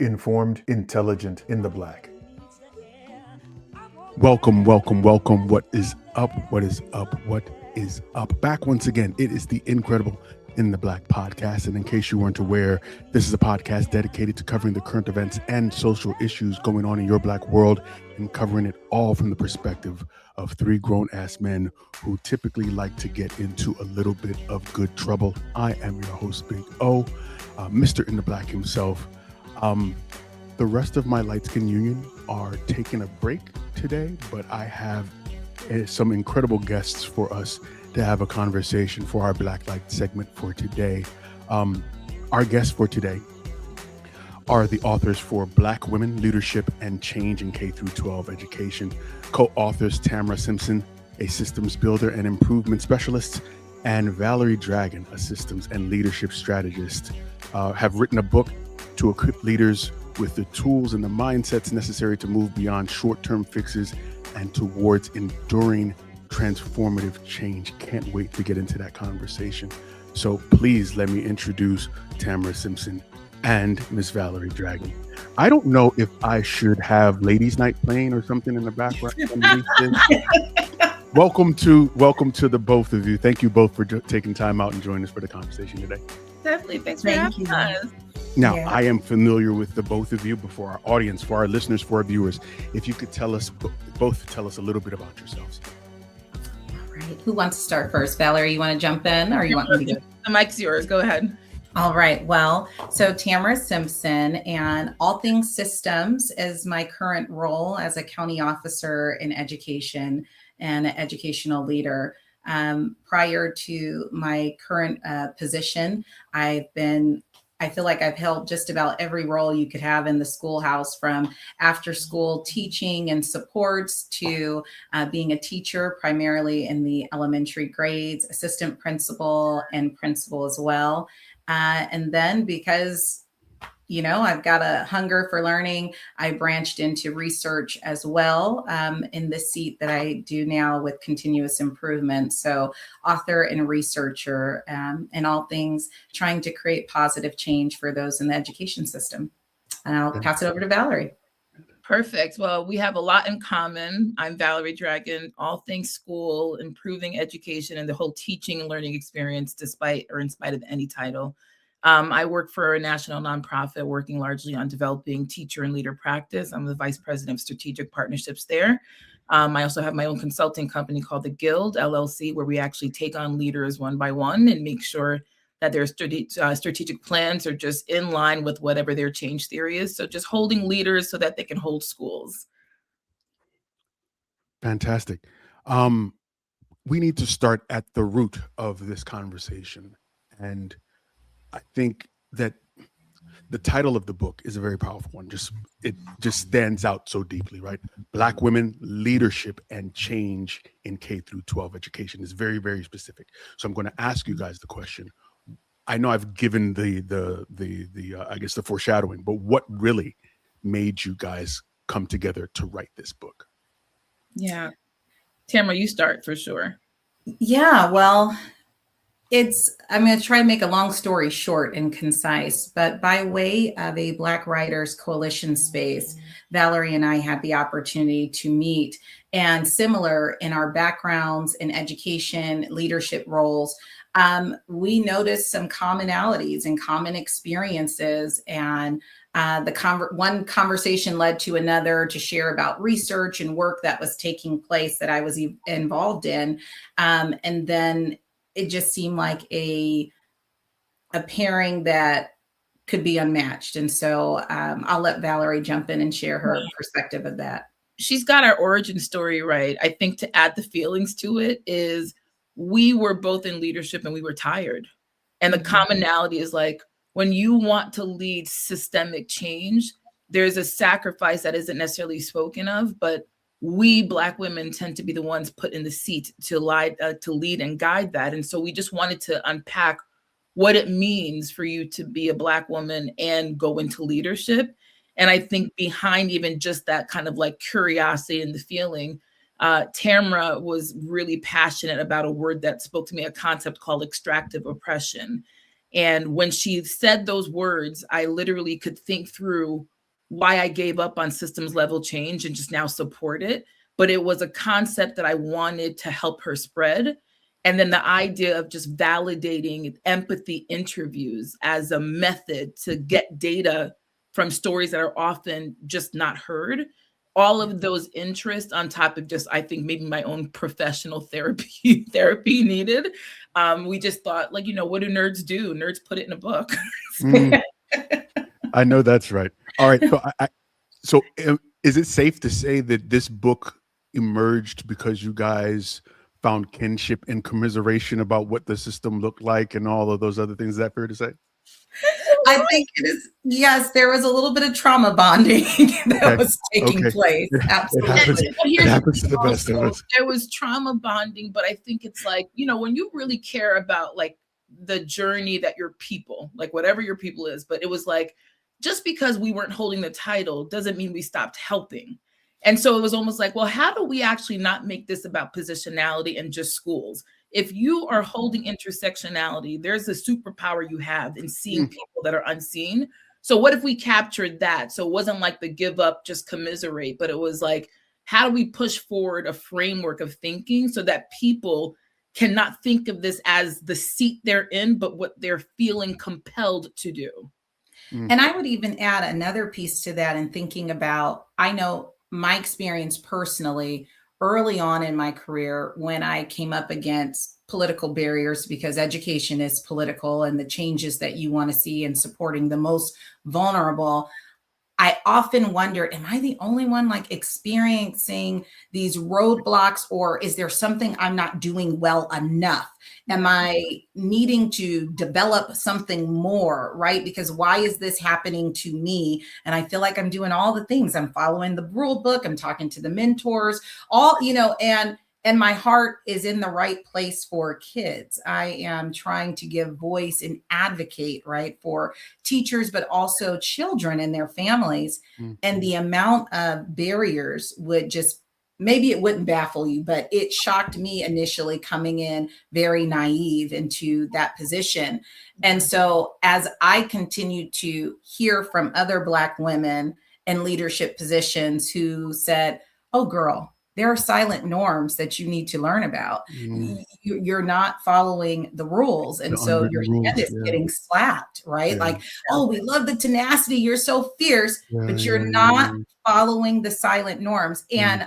Informed, intelligent, in the black. Welcome, welcome, welcome. What is up? What is up? What is up? Back once again. It is the Incredible in the Black podcast. And in case you weren't aware, this is a podcast dedicated to covering the current events and social issues going on in your Black world and covering it all from the perspective of three grown-ass men who typically like to get into a little bit of good trouble. I am your host, Big O, Mr. in the Black himself. The rest of my light skin union are taking a break today, but I have some incredible guests for us to have a conversation for our Black Light segment for today. Our guests for today are the authors for Black Women, Leadership, and Change in K-12 Education, co-authors Tamara Simpson, a systems builder and improvement specialist, and Valerie Dragon, a systems and leadership strategist, have written a book to equip leaders with the tools and the mindsets necessary to move beyond short-term fixes and towards enduring transformative change. Can't wait to get into that conversation. So please let me introduce Tamara Simpson and Miss Valerie Dragon. I don't know if I should have Ladies Night playing or something in the background. Welcome to the both of you. Thank you both for taking time out and joining us for the conversation today. Definitely. Thanks for having us. Now, I am familiar with the both of you, but for our audience, for our listeners, for our viewers, if you could both tell us a little bit about yourselves. All right. Who wants to start first? Valerie, you want to jump in or you want me to go? The mic's yours. Go ahead. All right. Well, so Tamara Simpson, and All Things Systems is my current role as a county officer in education and an educational leader. Prior to my current position, I feel like I've held just about every role you could have in the schoolhouse, from after school teaching and supports to being a teacher, primarily in the elementary grades, assistant principal and principal as well. And then because I've got a hunger for learning, I branched into research as well in the seat that I do now with continuous improvement. So author and researcher and all things trying to create positive change for those in the education system. And I'll pass it over to Valerie. Perfect. Well, we have a lot in common. I'm Valerie Dragon, all things school, improving education, and the whole teaching and learning experience, despite or in spite of any title. I work for a national nonprofit working largely on developing teacher and leader practice. I'm the vice president of strategic partnerships there. I also have my own consulting company called the Guild, LLC, where we actually take on leaders one by one and make sure that their strategic plans are just in line with whatever their change theory is. So just holding leaders so that they can hold schools. Fantastic. We need to start at the root of this conversation. And I think that the title of the book is a very powerful one. It just stands out so deeply, right? Black Women, Leadership, and Change in K-12 Education is very, very specific. So I'm going to ask you guys the question. I know I've given the I guess the foreshadowing, but what really made you guys come together to write this book? Yeah. Tamara, you start for sure. Yeah, well, I'm going to try to make a long story short and concise, but by way of a Black Writers Coalition space, Valerie and I had the opportunity to meet, and similar in our backgrounds in education, leadership roles, we noticed some commonalities and common experiences, and one conversation led to another to share about research and work that was taking place that I was involved in. And then it just seemed like a pairing that could be unmatched. And so I'll let Valerie jump in and share her perspective of that. She's got our origin story right. I think to add the feelings to it is we were both in leadership and we were tired. And the commonality is like, when you want to lead systemic change, there's a sacrifice that isn't necessarily spoken of, but we Black women tend to be the ones put in the seat to lead and guide that. And so we just wanted to unpack what it means for you to be a Black woman and go into leadership. And I think behind even just that kind of like curiosity and the feeling, Tamara was really passionate about a word that spoke to me, a concept called extractive oppression. And when she said those words, I literally could think through why I gave up on systems level change and just now support it. But it was a concept that I wanted to help her spread. And then the idea of just validating empathy interviews as a method to get data from stories that are often just not heard. All of those interests on top of just, I think maybe my own professional therapy needed. We just thought, like, what do nerds do? Nerds put it in a book. I know that's right. All right. So, is it safe to say that this book emerged because you guys found kinship and commiseration about what the system looked like and all of those other things? Is that fair to say? I think it is. Yes, there was a little bit of trauma bonding that was taking place. Absolutely. It happens to the best of us. There was trauma bonding, but I think it's like, when you really care about like the journey that your people, like whatever your people is, but it was like, just because we weren't holding the title doesn't mean we stopped helping. And so it was almost like, well, how do we actually not make this about positionality and just schools? If you are holding intersectionality, there's a superpower you have in seeing people that are unseen. So what if we captured that? So it wasn't like the give up, just commiserate, but it was like, how do we push forward a framework of thinking so that people cannot think of this as the seat they're in, but what they're feeling compelled to do? And I would even add another piece to that in thinking about, I know my experience personally early on in my career when I came up against political barriers, because education is political and the changes that you want to see in supporting the most vulnerable. I often wondered, am I the only one like experiencing these roadblocks, or is there something I'm not doing well enough? Am I needing to develop something more, right? Because why is this happening to me? And I feel like I'm doing all the things. I'm following the rule book. I'm talking to the mentors, and my heart is in the right place for kids. I am trying to give voice and advocate, right, for teachers, but also children and their families. And the amount of barriers would just, maybe it wouldn't baffle you, but it shocked me initially coming in very naive into that position. And so as I continued to hear from other Black women in leadership positions who said, oh, girl, there are silent norms that you need to learn about. You're not following the rules. And so your hand is getting slapped, right? Like, oh, we love the tenacity. You're so fierce, but you're not following the silent norms. And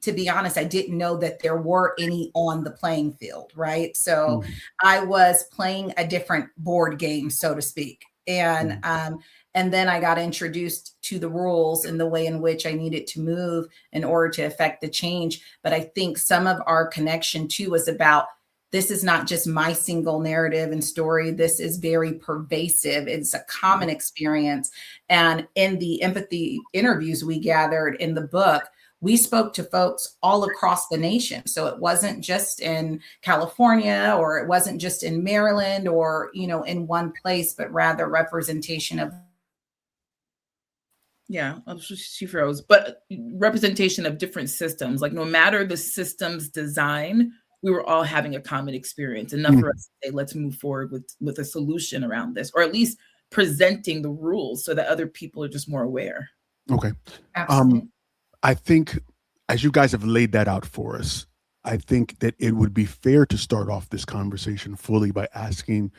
to be honest, I didn't know that there were any on the playing field, right? So I was playing a different board game, so to speak. And then I got introduced to the rules and the way in which I needed to move in order to affect the change. But I think some of our connection too was about, this is not just my single narrative and story. This is very pervasive. It's a common experience. And in the empathy interviews we gathered in the book, we spoke to folks all across the nation. So it wasn't just in California, or it wasn't just in Maryland, or, in one place, but rather representation of. Yeah, she froze. But representation of different systems, like no matter the system's design, we were all having a common experience. Enough for us to say, let's move forward with a solution around this, or at least presenting the rules so that other people are just more aware. Okay. Absolutely. I think as you guys have laid that out for us, I think that it would be fair to start off this conversation fully by asking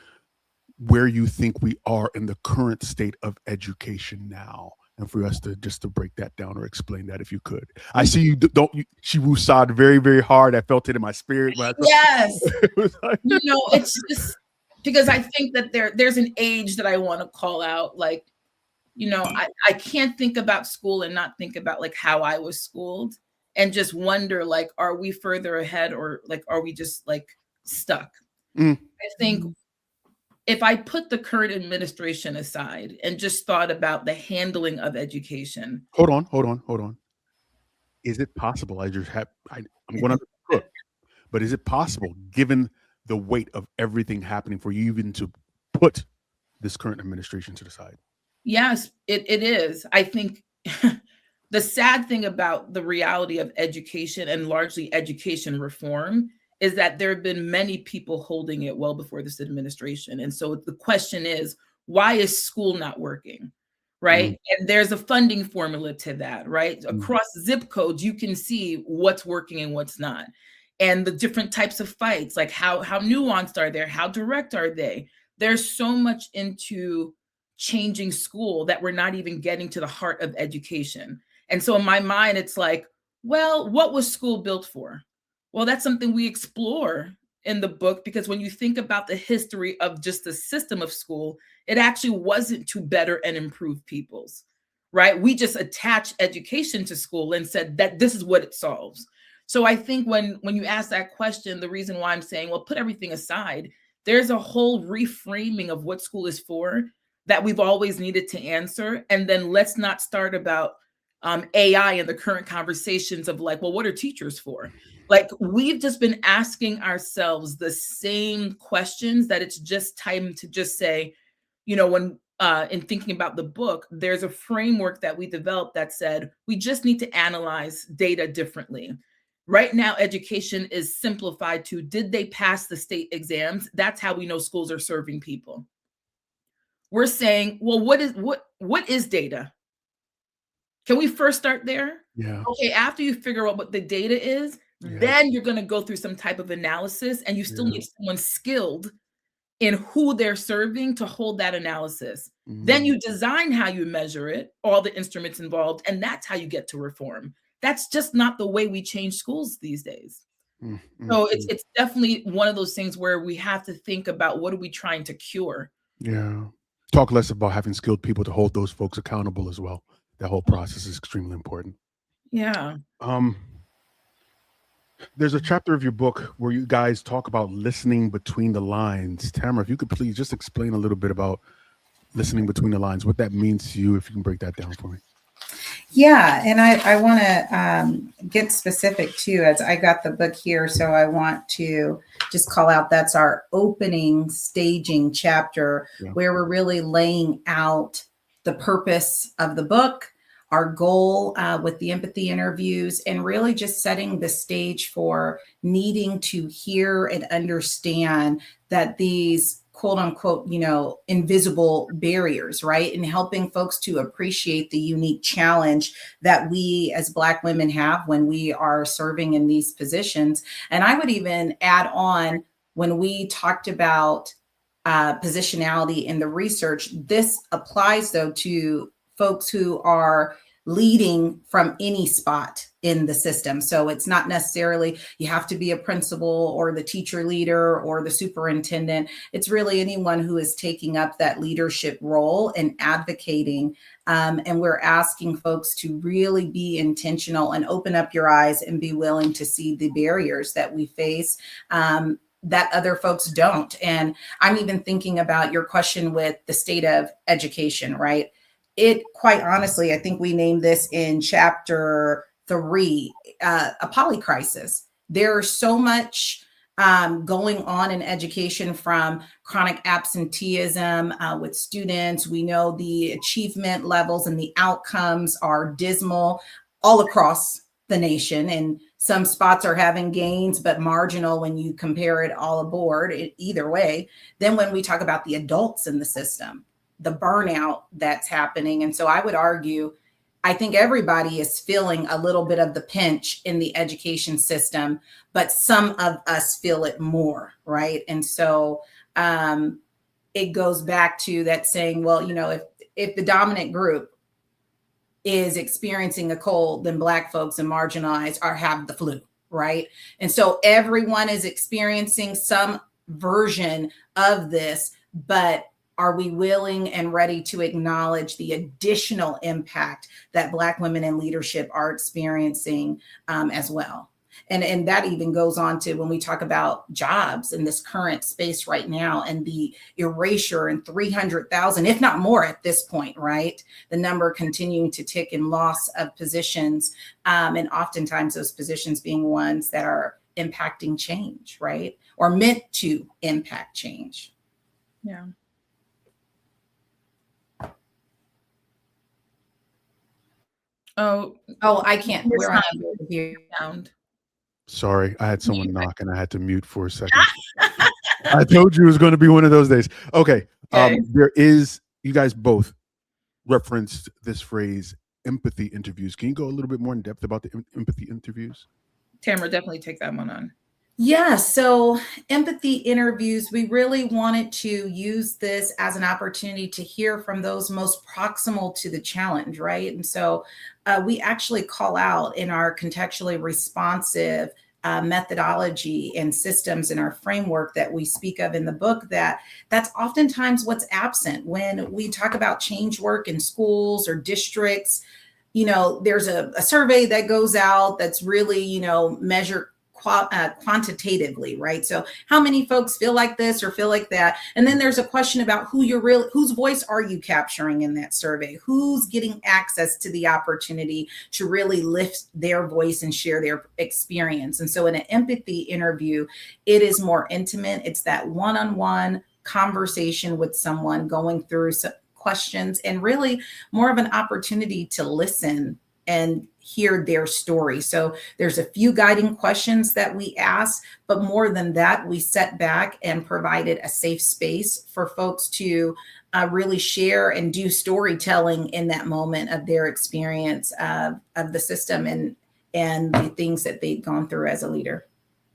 where you think we are in the current state of education now. And for us to break that down or explain that, if you could. I see you she woosah'd very, very hard. I felt it in my spirit. Yes. It's just because I think that there's an age that I want to call out. Like, I can't think about school and not think about like how I was schooled, and just wonder, like, are we further ahead, or like, are we just like stuck? I think if I put the current administration aside and just thought about the handling of education. Hold on. Is it possible? I'm going to cook, but is it possible, given the weight of everything happening, for you even to put this current administration to the side? Yes, it is. I think the sad thing about the reality of education, and largely education reform, is that there have been many people holding it well before this administration. And so the question is, why is school not working? Right. And there's a funding formula to that, right? Across zip codes, you can see what's working and what's not. And the different types of fights, like how nuanced are they? How direct are they? There's so much into changing school that we're not even getting to the heart of education. And so in my mind, it's like, well, what was school built for? Well, that's something we explore in the book, because when you think about the history of just the system of school, it actually wasn't to better and improve people's, right? We just attached education to school and said that this is what it solves. So I think when you ask that question, the reason why I'm saying, well, put everything aside, there's a whole reframing of what school is for that we've always needed to answer. And then let's not start about AI and the current conversations of like, well, what are teachers for? Like, we've just been asking ourselves the same questions that it's just time to just say, when in thinking about the book, there's a framework that we developed that said, we just need to analyze data differently. Right now, education is simplified to, did they pass the state exams? That's how we know schools are serving people. We're saying, well, what is data? Can we first start there? Yeah. Okay, after you figure out what the data is, then you're going to go through some type of analysis, and you still need someone skilled in who they're serving to hold that analysis. Then you design how you measure it, all the instruments involved, and that's how you get to reform. That's just not the way we change schools these days. So it's definitely one of those things where we have to think about, what are we trying to cure? Yeah. Talk less about having skilled people to hold those folks accountable as well. That whole process is extremely important. Yeah. There's a chapter of your book where you guys talk about listening between the lines. Tamara, if you could please just explain a little bit about listening between the lines, what that means to you, if you can break that down for me. Yeah, and I want to get specific too, as I got the book here. So I want to just call out, that's our opening staging chapter, where we're really laying out the purpose of the book, our goal with the empathy interviews, and really just setting the stage for needing to hear and understand that these quote unquote, invisible barriers, right? And helping folks to appreciate the unique challenge that we as Black women have when we are serving in these positions. And I would even add on, when we talked about positionality in the research, this applies though to folks who are leading from any spot in the system. So it's not necessarily you have to be a principal or the teacher leader or the superintendent. It's really anyone who is taking up that leadership role and advocating. And we're asking folks to really be intentional and open up your eyes and be willing to see the barriers that we face that other folks don't. And I'm even thinking about your question with the state of education, right? It, quite honestly, I think we named this in chapter 3, a polycrisis. There's so much going on in education, from chronic absenteeism with students. We know the achievement levels and the outcomes are dismal all across the nation. And some spots are having gains, but marginal when you compare it all aboard, either way. Then when we talk about the adults in the system, the burnout that's happening. And so I would argue, I think everybody is feeling a little bit of the pinch in the education system, but some of us feel it more, right? And so it goes back to that saying, well, if the dominant group is experiencing a cold, then Black folks and marginalized have the flu, right? And so everyone is experiencing some version of this, but are we willing and ready to acknowledge the additional impact that Black women in leadership are experiencing as well? And that even goes on to when we talk about jobs in this current space right now, and the erasure in 300,000, if not more at this point, right? The number continuing to tick in loss of positions, and oftentimes those positions being ones that are impacting change, right? Or meant to impact change. Yeah. Oh, I can't. We're on here. Sound. Sorry, I had someone knock and I had to mute for a second. I told you it was going to be one of those days. Okay. Okay. You guys both referenced this phrase, empathy interviews. Can you go a little bit more in depth about the empathy interviews? Tamara, definitely take that one on. Yeah, so empathy interviews, we really wanted to use this as an opportunity to hear from those most proximal to the challenge, right? And so we actually call out in our contextually responsive methodology and systems in our framework that we speak of in the book that's oftentimes what's absent when we talk about change work in schools or districts. There's a survey that goes out that's really, measured quantitatively, right? So how many folks feel like this or feel like that? And then there's a question about whose voice are you capturing in that survey? Who's getting access to the opportunity to really lift their voice and share their experience? And so in an empathy interview, it is more intimate. It's that one-on-one conversation with someone going through some questions and really more of an opportunity to listen and hear their story. So there's a few guiding questions that we ask, but more than that, we set back and provided a safe space for folks to really share and do storytelling in that moment of their experience of the system and the things that they've gone through as a leader.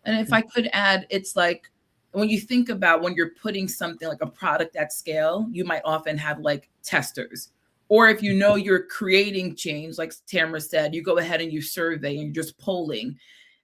And if I could add, it's like when you think about when you're putting something like a product at scale, you might often have like testers. Or if you know you're creating change, like Tamara said, you go ahead and you survey and you're just polling.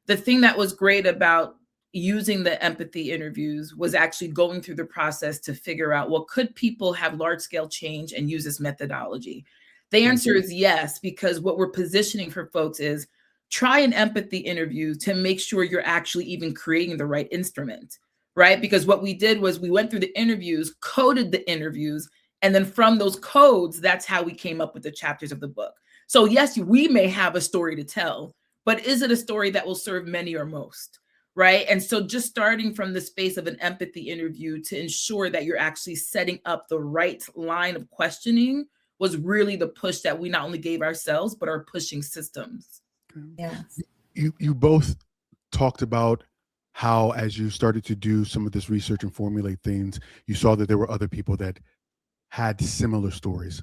The thing that was great about using the empathy interviews was actually going through the process to figure out, well, could people have large scale change and use this methodology? The answer is yes, because what we're positioning for folks is try an empathy interview to make sure you're actually even creating the right instrument, right? Because what we did was we went through the interviews, coded the interviews, and then from those codes, that's how we came up with the chapters of the book. So yes, we may have a story to tell, but is it a story that will serve many or most, right? And so just starting from the space of an empathy interview to ensure that you're actually setting up the right line of questioning was really the push that we not only gave ourselves, but are pushing systems. Yeah. You both talked about how, as you started to do some of this research and formulate things, you saw that there were other people that had similar stories.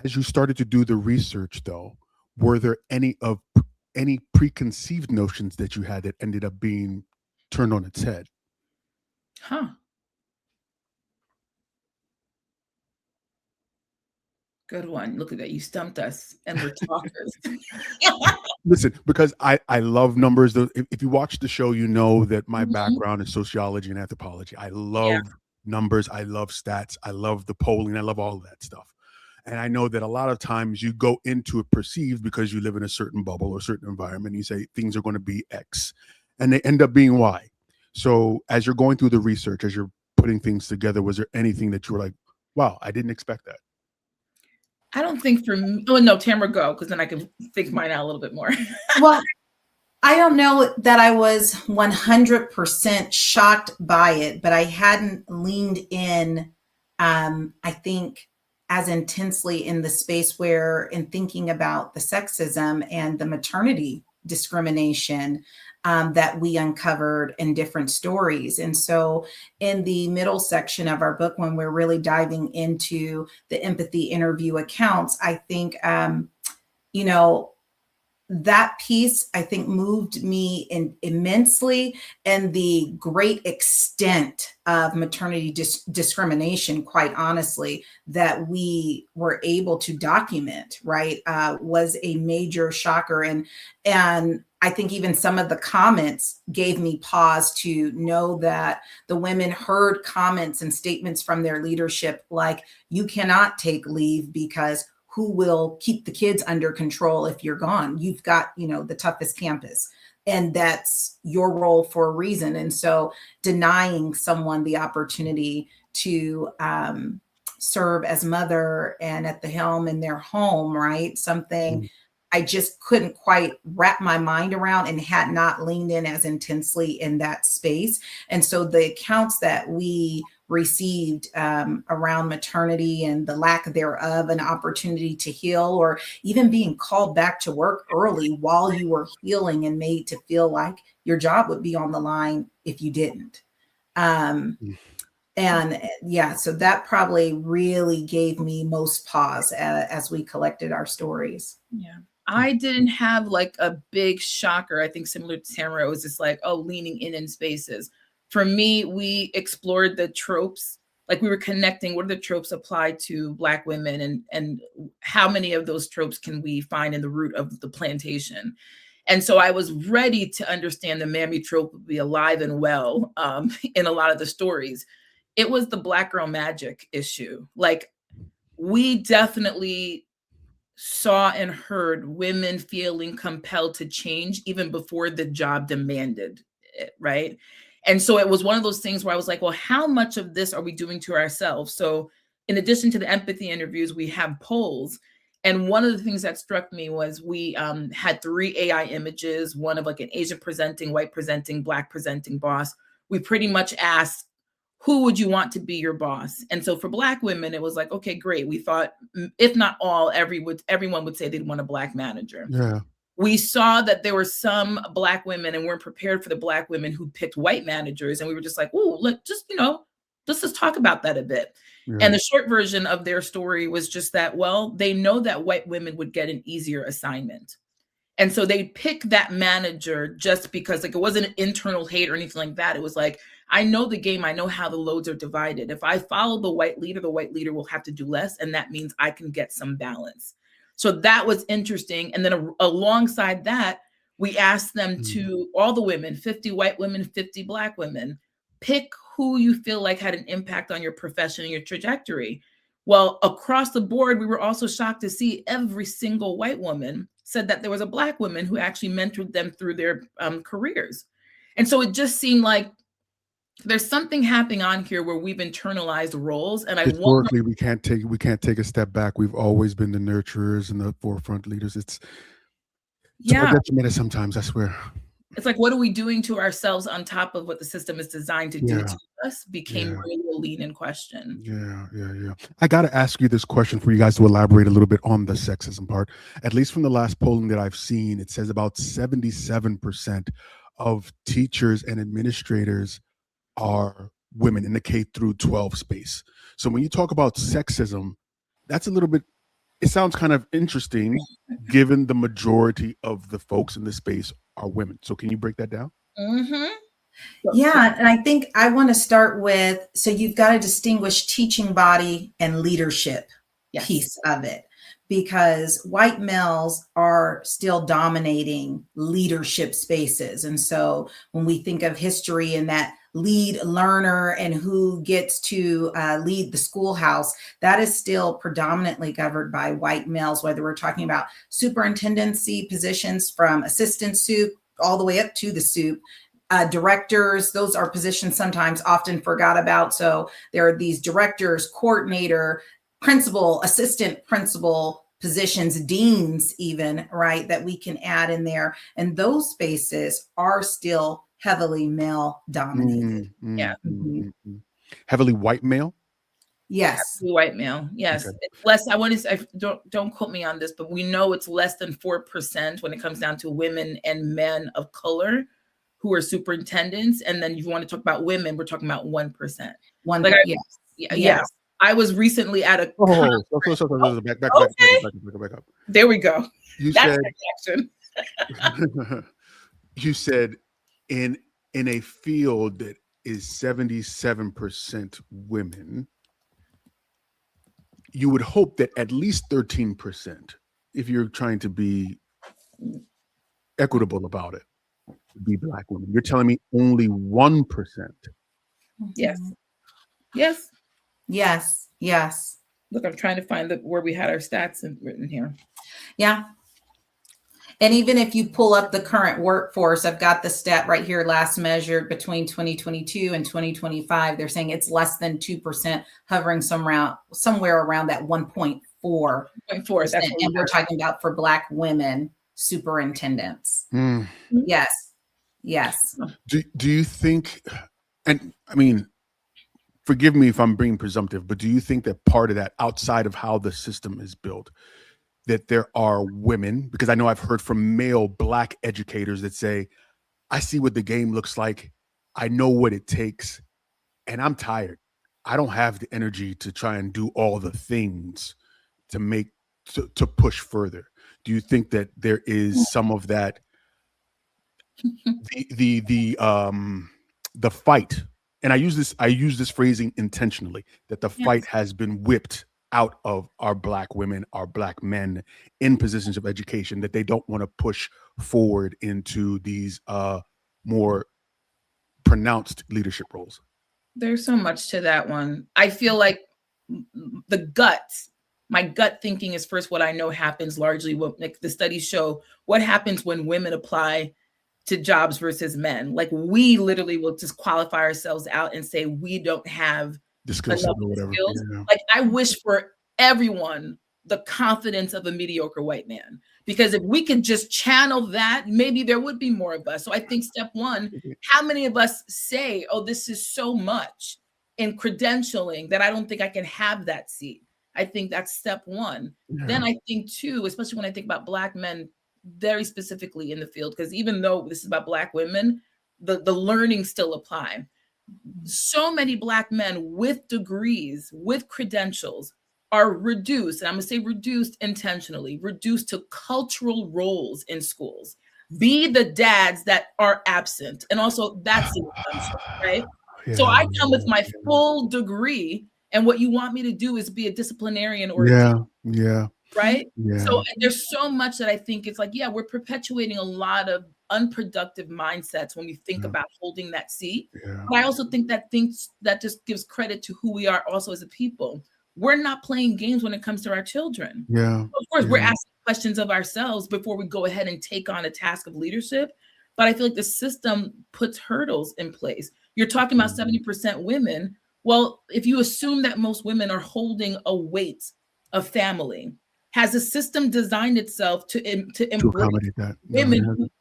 As you started to do the research, though, were there any preconceived notions that you had that ended up being turned on its head? Good one. Look at that. You stumped us and we're talkers. Listen, because I love numbers. If you watch the show, you know that my background is sociology and anthropology. I love numbers. I love stats. I love the polling. I love all of that stuff. And I know that a lot of times you go into it perceived because you live in a certain bubble or certain environment. You say things are going to be X and they end up being Y. So as you're going through the research, as you're putting things together, was there anything that you were like, wow, I didn't expect that? I don't think for me. Oh, no, Tamara, go, because then I can think mine out a little bit more. Well, I don't know that I was 100% shocked by it, but I hadn't leaned in, I think, as intensely in the space where, in thinking about the sexism and the maternity discrimination that we uncovered in different stories. And so in the middle section of our book, when we're really diving into the empathy interview accounts, I think, that piece, I think, moved me immensely, and the great extent of maternity discrimination, quite honestly, that we were able to document, right, was a major shocker. And I think even some of the comments gave me pause to know that the women heard comments and statements from their leadership like, you cannot take leave because who will keep the kids under control if you're gone? You've got, the toughest campus, and that's your role for a reason. And so denying someone the opportunity to serve as mother and at the helm in their home, right? Something I just couldn't quite wrap my mind around and had not leaned in as intensely in that space. And so the accounts that we received around maternity and the lack thereof, an opportunity to heal, or even being called back to work early while you were healing and made to feel like your job would be on the line if you didn't. And yeah, so that probably really gave me most pause as we collected our stories. Yeah. I didn't have like a big shocker. I think similar to Tamara, it was just like, oh, leaning in spaces. For me, we explored the tropes. Like we were connecting, what are the tropes applied to Black women, and how many of those tropes can we find in the root of the plantation? And so I was ready to understand the mammy trope would be alive and well in a lot of the stories. It was the Black girl magic issue. Like we definitely saw and heard women feeling compelled to change even before the job demanded it, right? And so it was one of those things where I was like, well, how much of this are we doing to ourselves? So in addition to the empathy interviews, we have polls. And one of the things that struck me was we had 3 AI images, one of like an Asian presenting, white presenting, Black presenting boss. We pretty much asked, who would you want to be your boss? And so for Black women, it was like, okay, great. We thought, if not all, everyone would say they'd want a Black manager. Yeah. We saw that there were some Black women and weren't prepared for the Black women who picked white managers. And we were just like, oh, look, just, let's just talk about that a bit. Yeah. And the short version of their story was just that, well, they know that white women would get an easier assignment. And so they pick that manager just because like it wasn't an internal hate or anything like that. It was like, I know the game. I know how the loads are divided. If I follow the white leader will have to do less. And that means I can get some balance. So that was interesting. And then alongside that, we asked them to, all the women, 50 white women, 50 Black women, pick who you feel like had an impact on your profession and your trajectory. Well, across the board, we were also shocked to see every single white woman said that there was a Black woman who actually mentored them through their careers. And so it just seemed like there's something happening on here where we've internalized roles. And historically, we can't take a step back. We've always been the nurturers and the forefront leaders. It's detrimental sometimes, I swear. It's like, what are we doing to ourselves on top of what the system is designed to do to us became really a lead in question. Yeah. I got to ask you this question for you guys to elaborate a little bit on the sexism part. At least from the last polling that I've seen, it says about 77% of teachers and administrators are women in the K-12 space. So when you talk about sexism, that's a little bit, it sounds kind of interesting given the majority of the folks in this space are women. So can you break that down? Yeah, and I think I want to start with, so you've got to distinguish teaching body and leadership piece of it, because white males are still dominating leadership spaces. And so when we think of history and that lead learner and who gets to lead the schoolhouse, that is still predominantly governed by white males, whether we're talking about superintendency positions from assistant soup all the way up to the soup. Directors, those are positions sometimes often forgot about. So there are these directors, coordinator, principal, assistant principal positions, deans even, right, that we can add in there. And those spaces are still heavily male dominated. Heavily white male? Yes. Heavily white male. Yes. Okay. It's less, I want to say, don't quote me on this, but we know it's less than 4% when it comes down to women and men of color who are superintendents. And then if you want to talk about women, we're talking about 1%. Yes. I was recently at a back up. There we go. You said in a field that is 77% women, you would hope that at least 13%, if you're trying to be equitable about it, would be Black women. You're telling me only 1%. Yes. Look, I'm trying to find where we had our stats written here. Yeah. And even if you pull up the current workforce, I've got the stat right here, last measured between 2022 and 2025. They're saying it's less than 2%, hovering somewhere around that 1.4%. 0.4%. That's And we're talking about for Black women superintendents. Mm. Yes. Yes. Do you think, and I mean, forgive me if I'm being presumptive, but do you think that part of that, outside of how the system is built, that there are women, because I know I've heard from male Black educators that say, I see what the game looks like, I know what it takes, and I'm tired. I don't have the energy to try and do all the things to make to push further. Do you think that there is some of that, the fight, and I use this phrasing intentionally, that the fight has been whipped out of our Black women, our Black men in positions of education, that they don't want to push forward into these more pronounced leadership roles? There's so much to that one. I feel like my gut thinking is first what I know happens largely what, like, the studies show what happens when women apply to jobs versus men. Like, we literally will just qualify ourselves out and say we don't have The skill set enough or whatever. skills. Yeah. Like, I wish for everyone the confidence of a mediocre white man, because if we could just channel that, maybe there would be more of us. So I think step one, how many of us say, oh, this is so much in credentialing that I don't think I can have that seat. I think that's step one. Yeah. Then I think two, especially when I think about Black men very specifically in the field, because even though this is about Black women, the learning still apply. So many Black men with degrees, with credentials, are reduced, and I'm gonna say reduced intentionally, reduced to cultural roles in schools. Be the dads that are absent. And also that's an assumption, right? Yeah. So I come with my full degree, and what you want me to do is be a disciplinarian or Yeah. right? Yeah. So there's so much that I think it's like, yeah, we're perpetuating a lot of unproductive mindsets when we think about holding that seat. Yeah. But I also think that just gives credit to who we are also as a people. We're not playing games when it comes to our children. Yeah. Of course, we're asking questions of ourselves before we go ahead and take on a task of leadership. But I feel like the system puts hurdles in place. You're talking about 70% women. Well, if you assume that most women are holding a weight of family, has the system designed itself to embrace accommodate that? women?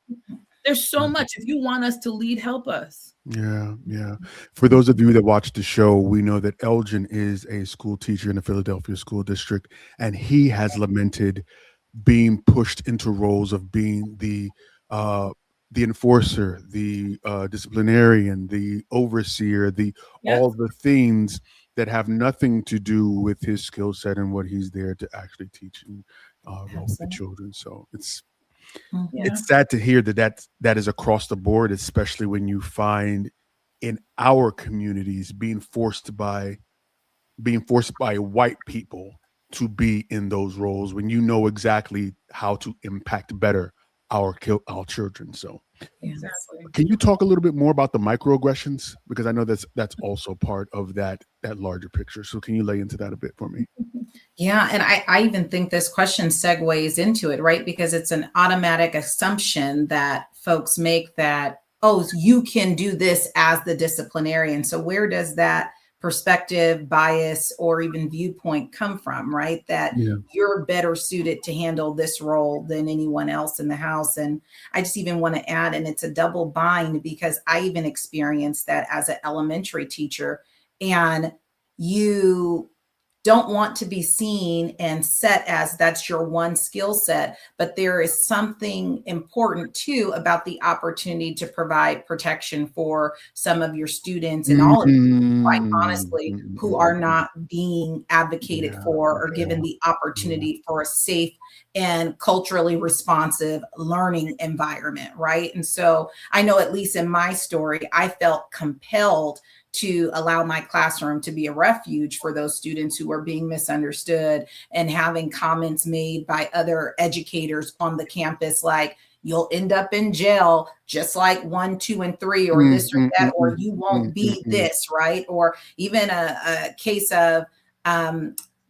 There's so much. If you want us to lead, help us. Yeah. For those of you that watch the show, we know that Elgin is a school teacher in the Philadelphia school district, and he has lamented being pushed into roles of being the enforcer, the disciplinarian, the overseer, all the things that have nothing to do with his skill set and what he's there to actually teach and roll with the children. So it's sad to hear that is across the board, especially when you find in our communities being forced by white people to be in those roles when you know exactly how to impact better our children. So exactly. Can you talk a little bit more about the microaggressions? Because I know that's also part of that larger picture. So can you lay into that a bit for me? Yeah. And I even think this question segues into it, right? Because it's an automatic assumption that folks make that, oh, you can do this as the disciplinarian. So where does that perspective, bias, or even viewpoint come from, right? That you're better suited to handle this role than anyone else in the house. And I just even want to add, and it's a double bind, because I even experienced that as an elementary teacher, and you don't want to be seen and set as that's your one skill set. But there is something important too about the opportunity to provide protection for some of your students and all of you, quite honestly, who are not being advocated for or given the opportunity for a safe and culturally responsive learning environment, right? And so I know, at least in my story, I felt compelled to allow my classroom to be a refuge for those students who were being misunderstood and having comments made by other educators on the campus like, you'll end up in jail just like 1, 2, and 3, or this or that, or you won't be this, right? Or even a case of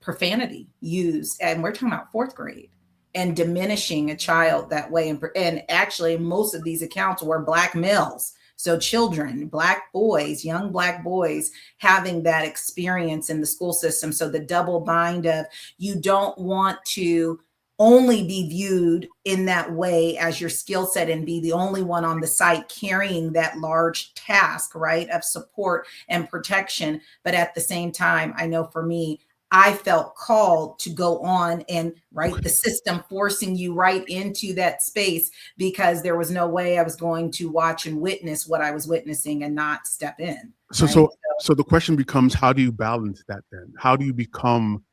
profanity used, and we're talking about 4th grade, and diminishing a child that way. And actually, most of these accounts were Black males. So children, Black boys, young Black boys having that experience in the school system. So the double bind of, you don't want to only be viewed in that way as your skill set and be the only one on the site carrying that large task, right, of support and protection. But at the same time, I know for me, I felt called to go on and the system forcing you right into that space, because there was no way I was going to watch and witness what I was witnessing and not step in. So, right? so the question becomes, how do you balance that then? How do you become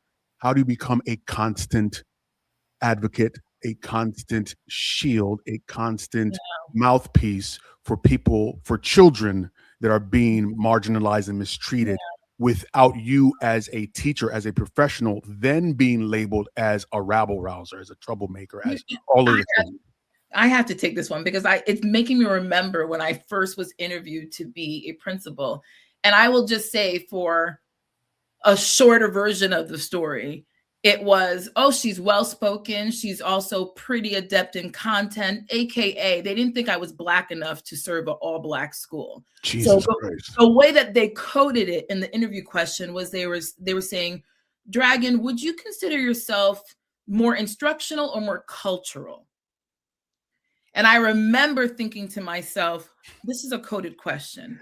a constant advocate, a constant shield, a constant mouthpiece for people, for children that are being marginalized and mistreated, without you as a teacher, as a professional, then being labeled as a rabble rouser, as a troublemaker, as all of the things? I have to take this one because it's making me remember when I first was interviewed to be a principal. And I will just say, for a shorter version of the story, it was, oh, she's well-spoken. She's also pretty adept in content, AKA they didn't think I was Black enough to serve an all-Black school. Jesus Christ. The way that they coded it in the interview question was they were saying, Dragon, would you consider yourself more instructional or more cultural? And I remember thinking to myself, this is a coded question.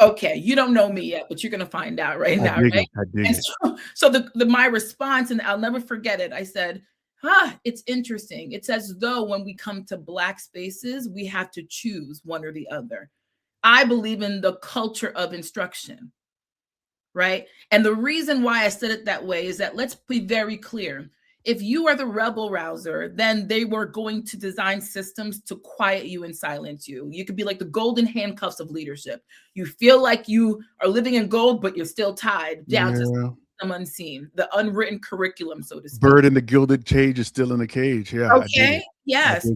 Okay, you don't know me yet, but you're going to find out right now, right? So my response, and I'll never forget it, I said, it's interesting. It's as though when we come to Black spaces, we have to choose one or the other. I believe in the culture of instruction, right? And the reason why I said it that way is that, let's be very clear. If you are the rebel rouser, then they were going to design systems to quiet you and silence you. You could be like the golden handcuffs of leadership. You feel like you are living in gold, but you're still tied down to some unseen, the unwritten curriculum, so to speak. Bird in the gilded cage is still in the cage. Yeah. Okay. Yes.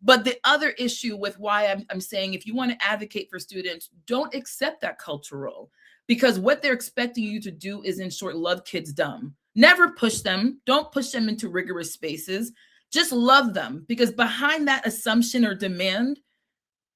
But the other issue with why I'm saying, if you want to advocate for students, don't accept that cultural, because what they're expecting you to do is, in short, love kids dumb. Never push them. Don't push them into rigorous spaces. Just love them, because behind that assumption or demand,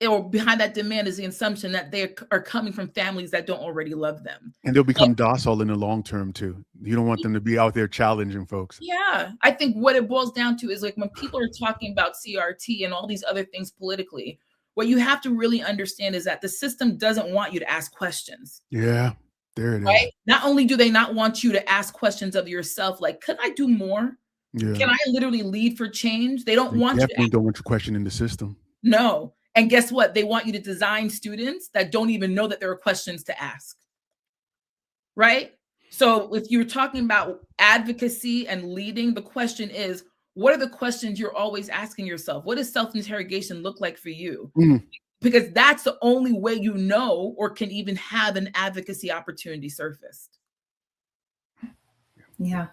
or behind that demand, is the assumption that they are coming from families that don't already love them. And they'll become docile in the long term too. You don't want them to be out there challenging folks. Yeah. I think what it boils down to is, like, when people are talking about CRT and all these other things politically, what you have to really understand is that the system doesn't want you to ask questions. Yeah. There it is. Right? Not only do they not want you to ask questions of yourself, like, could I do more? Yeah. Can I literally lead for change? They don't want you to don't want you questioning the system. No. And guess what? They want you to design students that don't even know that there are questions to ask. Right? So if you're talking about advocacy and leading, the question is, what are the questions you're always asking yourself? What does self-interrogation look like for you? Because that's the only way you know, or can even have an advocacy opportunity surfaced. Yeah.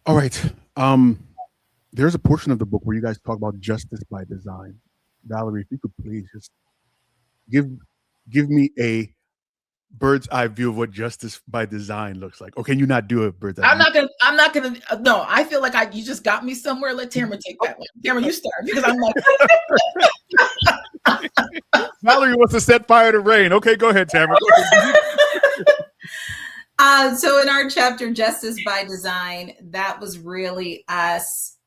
All right. There's a portion of the book where you guys talk about justice by design. Valerie, if you could please just give me a bird's eye view of what justice by design looks like. Or can you not do a bird's eye view? I'm not gonna, no, I feel like you just got me somewhere. Let Tamara take that one. Tamara, you start, because I'm like. Valerie wants to set fire to rain. Okay, go ahead, Tamara. So in our chapter, Justice by Design, that was really us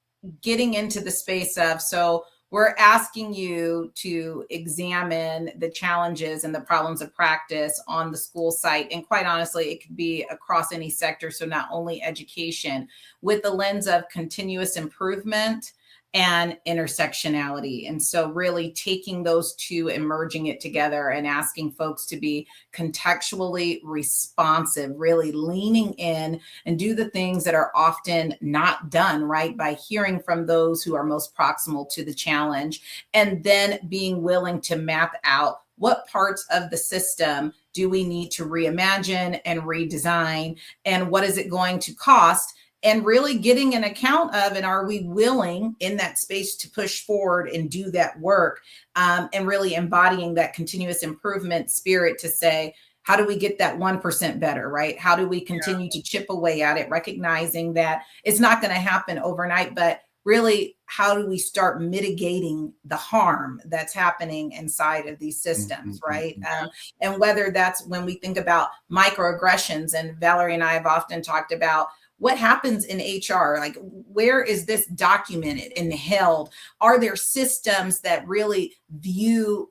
getting into the space of, so we're asking you to examine the challenges and the problems of practice on the school site. And quite honestly, it could be across any sector. So not only education, with the lens of continuous improvement and intersectionality. And so really taking those two and merging it together and asking folks to be contextually responsive, really leaning in and do the things that are often not done, right? By hearing from those who are most proximal to the challenge, and then being willing to map out what parts of the system do we need to reimagine and redesign, and what is it going to cost? And really getting an account of, and are we willing in that space to push forward and do that work, and really embodying that continuous improvement spirit to say, how do we get that 1% better, right? How do we continue to chip away at it, recognizing that it's not going to happen overnight, but really, how do we start mitigating the harm that's happening inside of these systems, right? And whether that's when we think about microaggressions, and Valerie and I have often talked about what happens in HR, like where is this documented and held? Are there systems that really view,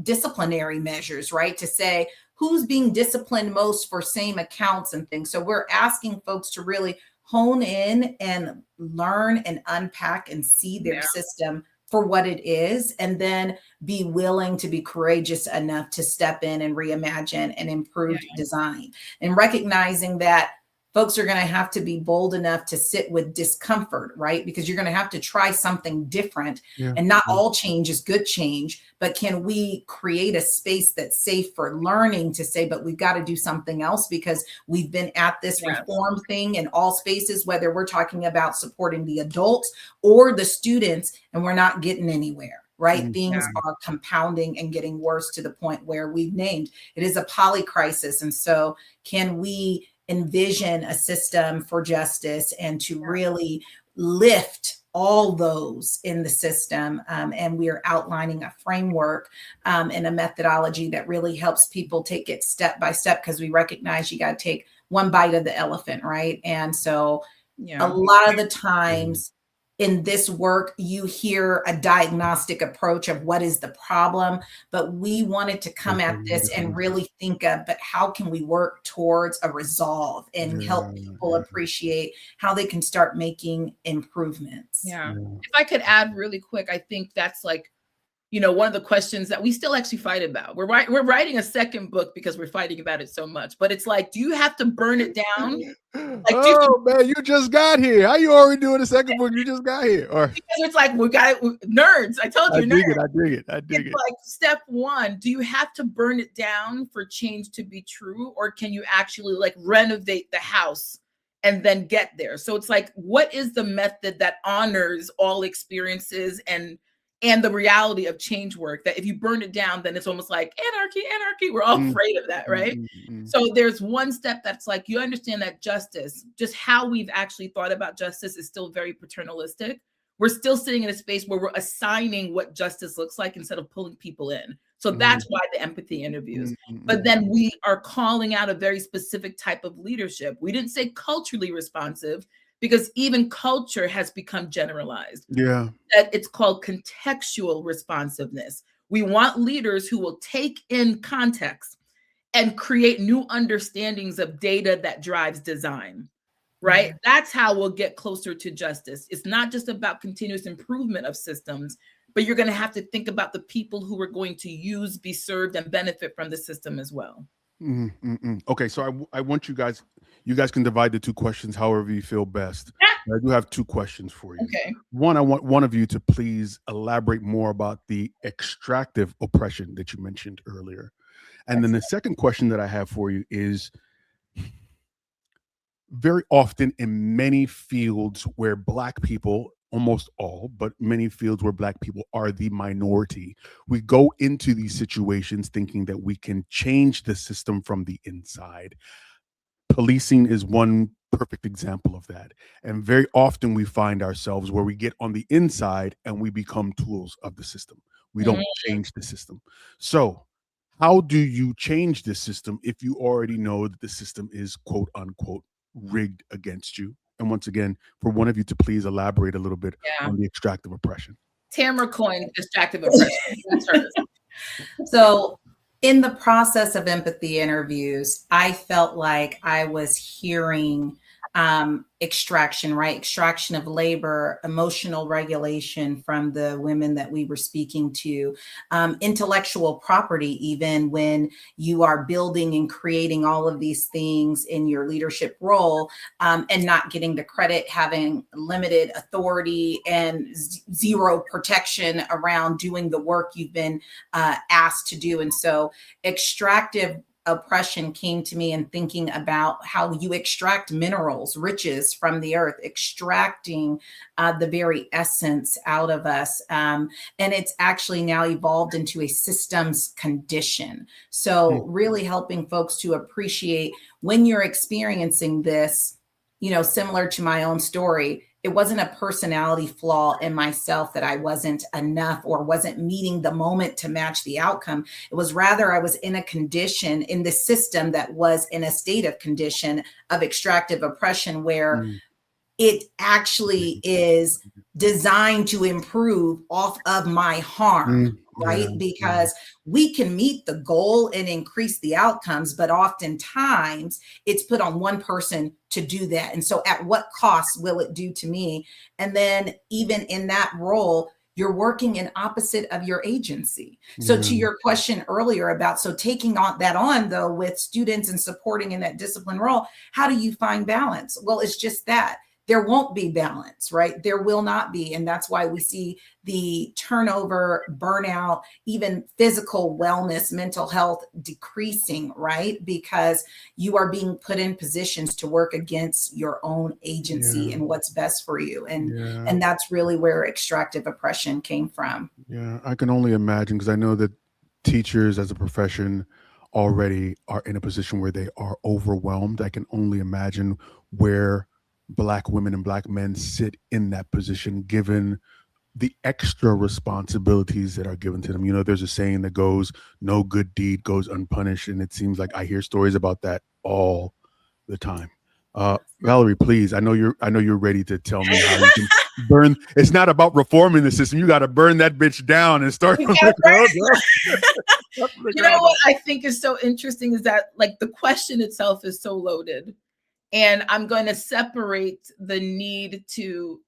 disciplinary measures, right? To say who's being disciplined most for same accounts and things. So we're asking folks to really hone in and learn and unpack and see their system for what it is, and then be willing to be courageous enough to step in and reimagine and improve design, and recognizing that folks are going to have to be bold enough to sit with discomfort, right? Because you're going to have to try something different, and not all change is good change, but can we create a space that's safe for learning to say, but we've got to do something else because we've been at this reform thing in all spaces, whether we're talking about supporting the adults or the students, and we're not getting anywhere. Right? Things are compounding and getting worse to the point where we've named it is a polycrisis. And so can we envision a system for justice and to really lift all those in the system? And we are outlining a framework and a methodology that really helps people take it step by step, because we recognize you got to take one bite of the elephant, right? And so a lot of the times in this work, you hear a diagnostic approach of what is the problem, but we wanted to come at this and really think of, but how can we work towards a resolve and help people appreciate how they can start making improvements. If I could add really quick, I think that's like, one of the questions that we still actually fight about. We're writing a second book because we're fighting about it so much, but it's like, do you have to burn it down? Man, you just got here. How you already doing a second book? You just got here. Or because it's like, we got nerds. I told you, I dig it. Like step one, do you have to burn it down for change to be true? Or can you actually like renovate the house and then get there? So it's like, what is the method that honors all experiences and the reality of change work, that if you burn it down, then it's almost like anarchy. We're all afraid of that, right? So there's one step that's like, you understand that justice, just how we've actually thought about justice, is still very paternalistic. We're still sitting in a space where we're assigning what justice looks like instead of pulling people in. So that's why the empathy interviews. But then we are calling out a very specific type of leadership. We didn't say culturally responsive, because even culture has become generalized. That it's called contextual responsiveness. We want leaders who will take in context and create new understandings of data that drives design, right? That's how we'll get closer to justice. It's not just about continuous improvement of systems, but you're going to have to think about the people who are going to use, be served, and benefit from the system as well. Okay, so I want you guys can divide the two questions however you feel best. I do have two questions for you. Okay. One, I want one of you to please elaborate more about the extractive oppression that you mentioned earlier. And then the second question that I have for you is, very often in many fields where Black people, almost all, but many fields where Black people are the minority, we go into these situations thinking that we can change the system from the inside. Policing is one perfect example of that. And very often we find ourselves where we get on the inside and we become tools of the system. We don't change the system. So how do you change this system if you already know that the system is quote unquote rigged against you? And once again, for one of you to please elaborate a little bit on the extractive oppression. Tamara coined extractive oppression. That's hers. So in the process of empathy interviews, I felt like I was hearing extraction, right? Extraction of labor, emotional regulation from the women that we were speaking to, intellectual property, even when you are building and creating all of these things in your leadership role, and not getting the credit, having limited authority and zero protection around doing the work you've been asked to do. And so extractive oppression came to me in thinking about how you extract minerals, riches from the earth, extracting the very essence out of us. And it's actually now evolved into a systems condition. So really helping folks to appreciate when you're experiencing this, similar to my own story, it wasn't a personality flaw in myself that I wasn't enough or wasn't meeting the moment to match the outcome. It was rather I was in a condition in the system that was in a state of condition of extractive oppression where it actually is designed to improve off of my harm, right? Because we can meet the goal and increase the outcomes, but oftentimes it's put on one person to do that. And so at what cost will it do to me? And then even in that role, you're working in opposite of your agency. So to your question earlier about, so taking on that on though with students and supporting in that discipline role, how do you find balance? Well, it's just that. There won't be balance, right? There will not be. And that's why we see the turnover, burnout, even physical wellness, mental health decreasing, right? Because you are being put in positions to work against your own agency and what's best for you. And that's really where extractive oppression came from. Yeah, I can only imagine, because I know that teachers as a profession already are in a position where they are overwhelmed. I can only imagine where Black women and Black men sit in that position, given the extra responsibilities that are given to them. You know, there's a saying that goes, no good deed goes unpunished. And it seems like I hear stories about that all the time. Valerie, please, I know you're ready to tell me how you can burn. It's not about reforming the system. You got to burn that bitch down and start from the ground up. You know what I think is so interesting is that, like, the question itself is so loaded. And I'm going to separate the need to,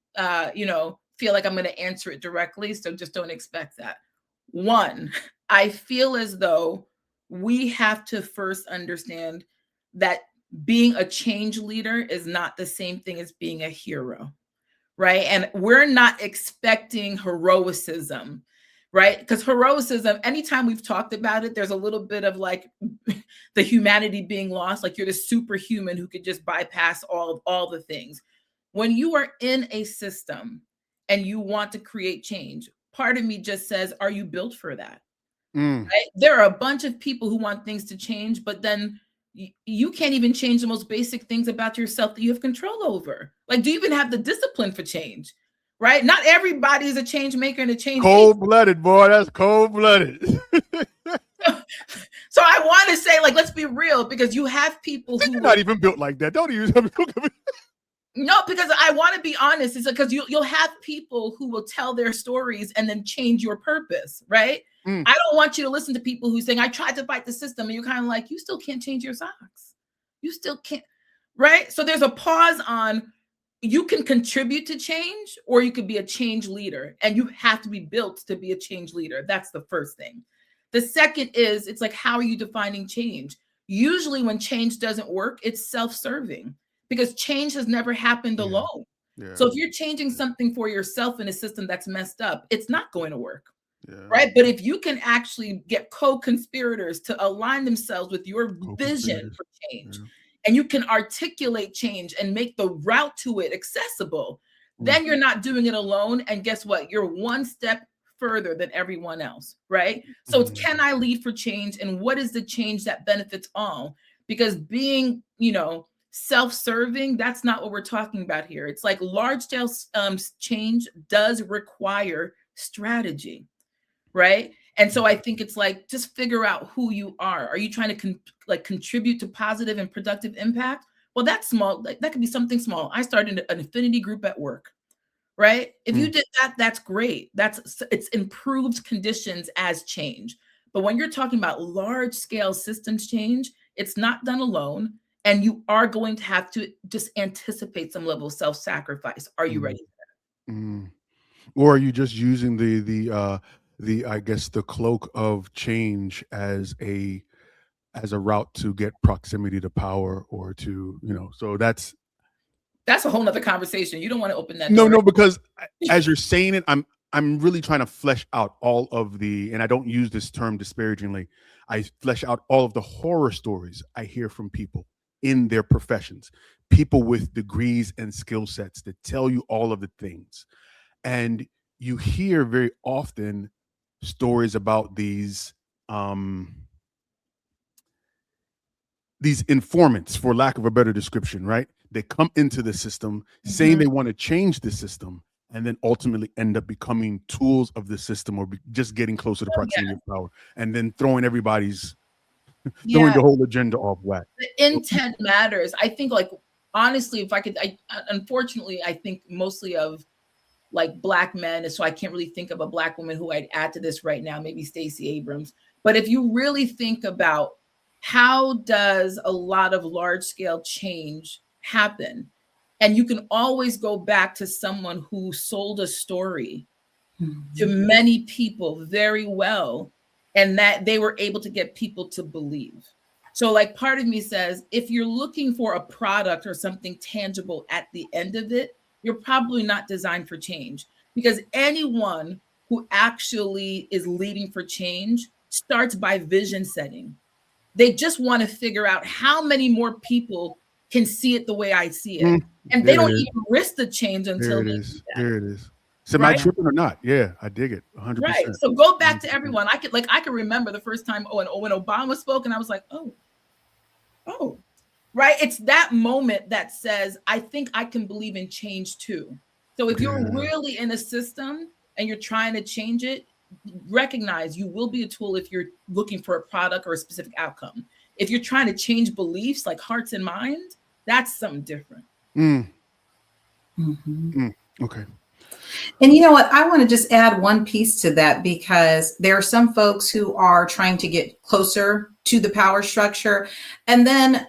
feel like I'm going to answer it directly. So just don't expect that. One, I feel as though we have to first understand that being a change leader is not the same thing as being a hero, right? And we're not expecting heroicism, right? Because heroicism, anytime we've talked about it, there's a little bit of like the humanity being lost, like you're the superhuman who could just bypass all the things. When you are in a system and you want to create change, part of me just says, are you built for that? Right? There are a bunch of people who want things to change, but then you can't even change the most basic things about yourself that you have control over. Like, do you even have the discipline for change? Right? Not everybody is a change maker and a change cold-blooded, boy. That's cold-blooded. So I want to say, like, let's be real, because you have people who are not even built like that. Don't use them. No, because I want to be honest. It's because you'll have people who will tell their stories and then change your purpose, right? I don't want you to listen to people who saying, I tried to fight the system, and you're kind of like, you still can't change your socks. You still can't, right? So there's a pause on, you can contribute to change, or you could be a change leader, and you have to be built to be a change leader. That's the first thing. The second is, it's like, how are you defining change? Usually when change doesn't work, it's self-serving, because change has never happened alone. So if you're changing something for yourself in a system that's messed up, it's not going to work. Right. But if you can actually get co-conspirators to align themselves with your vision for change, and you can articulate change and make the route to it accessible, then you're not doing it alone. And guess what? You're one step further than everyone else. Right. So it's, can I lead for change? And what is the change that benefits all? Because being, self-serving, that's not what we're talking about here. It's like large scale change does require strategy. Right. And so I think it's like, just figure out who you are. Are you trying to contribute to positive and productive impact? Well, that's small. Like, that could be something small. I started an affinity group at work. Right. If you did that, that's great. It's improved conditions as change. But when you're talking about large scale systems change, it's not done alone. And you are going to have to just anticipate some level of self-sacrifice. Are you ready for that? Or are you just using I guess the cloak of change as a route to get proximity to power, or to, so that's a whole nother conversation. You don't want to open that door. No, because as you're saying it, I'm really trying to flesh out all of and I don't use this term disparagingly, I flesh out all of the horror stories I hear from people in their professions, people with degrees and skill sets that tell you all of the things. And you hear very often stories about these these informants, for lack of a better description, right? They come into the system saying they want to change the system, and then ultimately end up becoming tools of the system, or just getting closer to proximity of power, and then throwing throwing the whole agenda off whack. The intent matters. I think, like, honestly, if I could, unfortunately, I think mostly of like Black men, and so I can't really think of a Black woman who I'd add to this right now, maybe Stacey Abrams. But if you really think about how does a lot of large scale change happen, and you can always go back to someone who sold a story to many people very well, and that they were able to get people to believe. So like part of me says, if you're looking for a product or something tangible at the end of it, you're probably not designed for change, because anyone who actually is leading for change starts by vision setting. They just want to figure out how many more people can see it the way I see it. And they don't even risk the change until there it is. So am I tripping or not? Yeah, I dig it 100%. Right. So go back to everyone. I could remember the first time when Obama spoke, and I was like, oh, right. It's that moment that says, I think I can believe in change too. So if you're really in a system and you're trying to change it, recognize you will be a tool if you're looking for a product or a specific outcome. If you're trying to change beliefs, like hearts and minds, that's something different. Okay. And you know what? I want to just add one piece to that, because there are some folks who are trying to get closer to the power structure. And then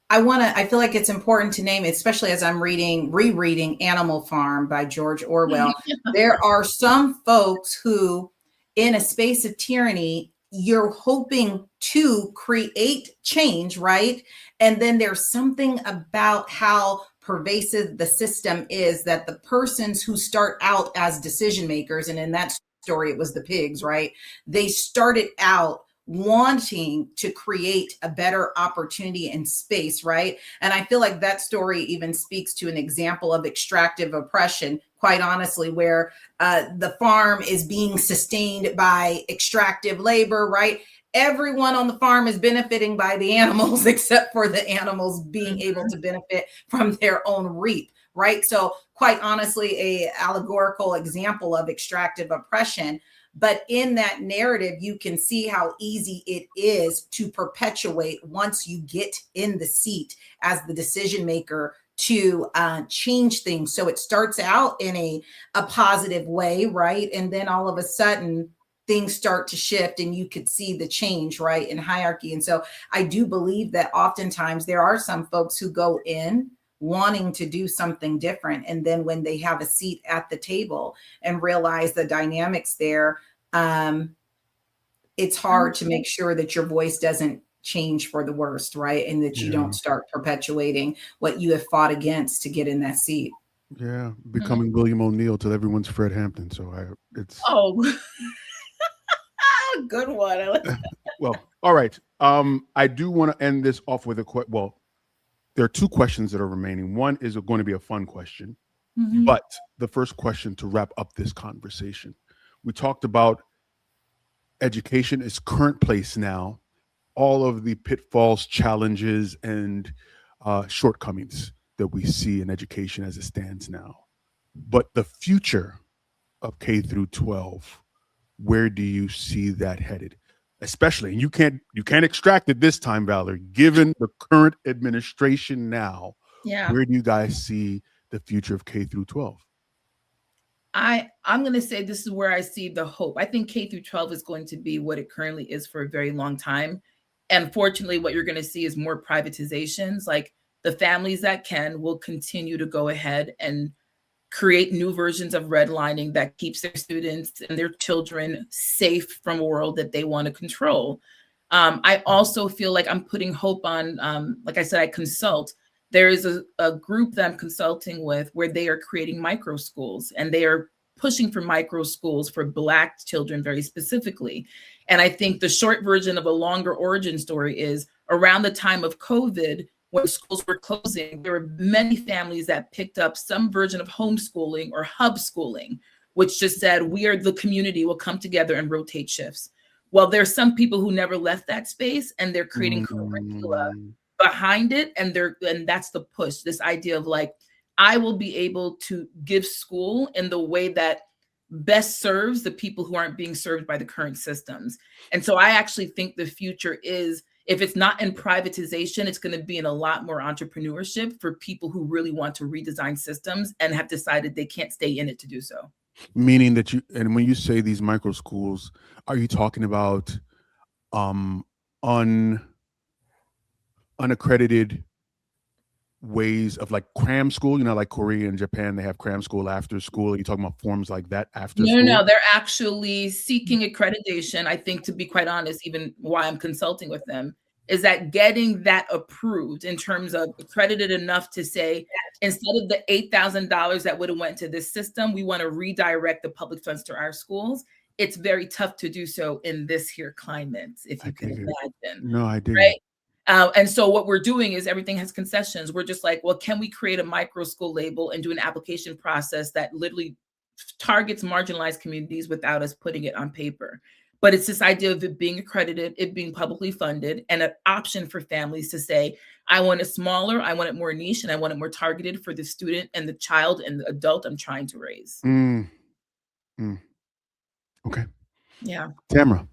I feel like it's important to name, especially as I'm rereading Animal Farm by George Orwell. There are some folks who, in a space of tyranny, you're hoping to create change, right? And then there's something about how pervasive the system is, that the persons who start out as decision makers, and in that story, it was the pigs, right? They started out wanting to create a better opportunity and space, right? And I feel like that story even speaks to an example of extractive oppression, quite honestly, where the farm is being sustained by extractive labor, right? Everyone on the farm is benefiting by the animals, except for the animals being able to benefit from their own reap, right? So quite honestly, a allegorical example of extractive oppression. But in that narrative, you can see how easy it is to perpetuate, once you get in the seat as the decision maker, to change things. So it starts out in a positive way, right? And then all of a sudden, things start to shift, and you could see the change, right, in hierarchy. And so I do believe that oftentimes there are some folks who go in wanting to do something different, and then when they have a seat at the table and realize the dynamics there, it's hard to make sure that your voice doesn't change for the worst, right? And that you don't start perpetuating what you have fought against to get in that seat. Yeah, becoming William O'Neill till everyone's Fred Hampton. So it's good one. I like that. Well, all right. I do want to end this off with there are two questions that are remaining. One is going to be a fun question, but the first question to wrap up this conversation. We talked about education, its current place now, all of the pitfalls, challenges, and shortcomings that we see in education as it stands now. But the future of K through 12, where do you see that headed? Especially, and you can't extract it this time, Valerie, given the current administration now. Where do you guys see the future of K through 12? I'm going to say this is where I see the hope. I think K through 12 is going to be what it currently is for a very long time. And fortunately, what you're going to see is more privatizations. Like, the families that can will continue to go ahead and create new versions of redlining that keeps their students and their children safe from a world that they want to control. I also feel like I'm putting hope on, like I said, I consult. There is a group that I'm consulting with where they are creating micro schools, and they are pushing for micro schools for Black children very specifically. And I think the short version of a longer origin story is, around the time of COVID, when schools were closing, there were many families that picked up some version of homeschooling or hub schooling, which just said, we are the community, will come together and rotate shifts. Well, there's some people who never left that space, and they're creating curricula behind it, and that's the push. This idea of like, I will be able to give school in the way that best serves the people who aren't being served by the current systems. And so I actually think the future is, if it's not in privatization, it's going to be in a lot more entrepreneurship for people who really want to redesign systems and have decided they can't stay in it to do so. Meaning that and when you say these micro schools, are you talking about unaccredited ways of like cram school, like Korea and Japan, they have cram school after school? Are you talking about forms like that after school? No, they're actually seeking accreditation. I think, to be quite honest, even why I'm consulting with them is that getting that approved in terms of accredited enough to say, instead of the $8,000 that would have went to this system, we want to redirect the public funds to our schools. It's very tough to do so in this here climate, if you can imagine. No, I did. Right? And so what we're doing is everything has concessions. We're just like, well, can we create a micro school label and do an application process that literally targets marginalized communities without us putting it on paper? But it's this idea of it being accredited, it being publicly funded, and an option for families to say, I want it smaller, I want it more niche, and I want it more targeted for the student and the child and the adult I'm trying to raise. Okay. Yeah. Tamara,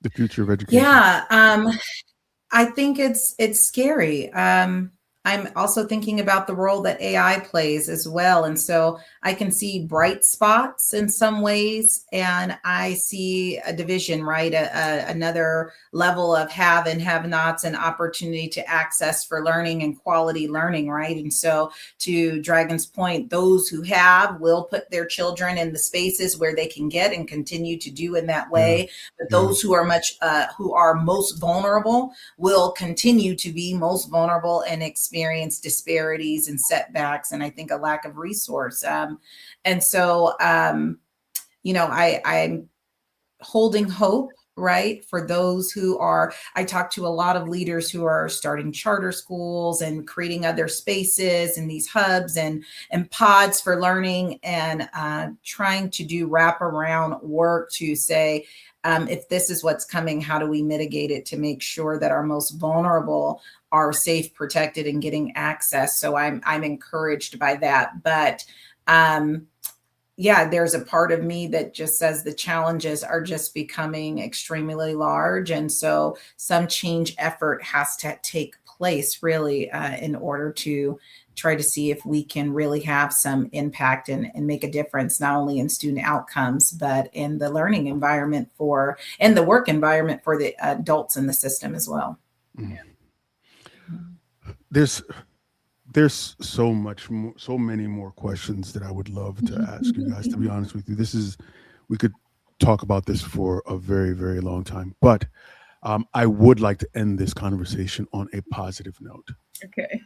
the future of education. Yeah. I think it's scary. I'm also thinking about the role that AI plays as well. And so I can see bright spots in some ways, and I see a division, right? Another level of have and have nots, and opportunity to access for learning and quality learning, right? And so, to Dragon's point, those who have will put their children in the spaces where they can get and continue to do in that way. But those who are most vulnerable will continue to be most vulnerable and experience disparities and setbacks, and I think a lack of resource. And so, I'm holding hope, right, for those who are, I talk to a lot of leaders who are starting charter schools and creating other spaces and these hubs and pods for learning, and trying to do wraparound work to say, if this is what's coming, how do we mitigate it to make sure that our most vulnerable are safe, protected, and getting access? So I'm encouraged by that. But there's a part of me that just says the challenges are just becoming extremely large. And so some change effort has to take place really in order to try to see if we can really have some impact and make a difference, not only in student outcomes, but in the learning environment and the work environment for the adults in the system as well. There's so much more, so many more questions that I would love to ask you guys, to be honest with you. We could talk about this for a very, very long time, but I would like to end this conversation on a positive note. Okay.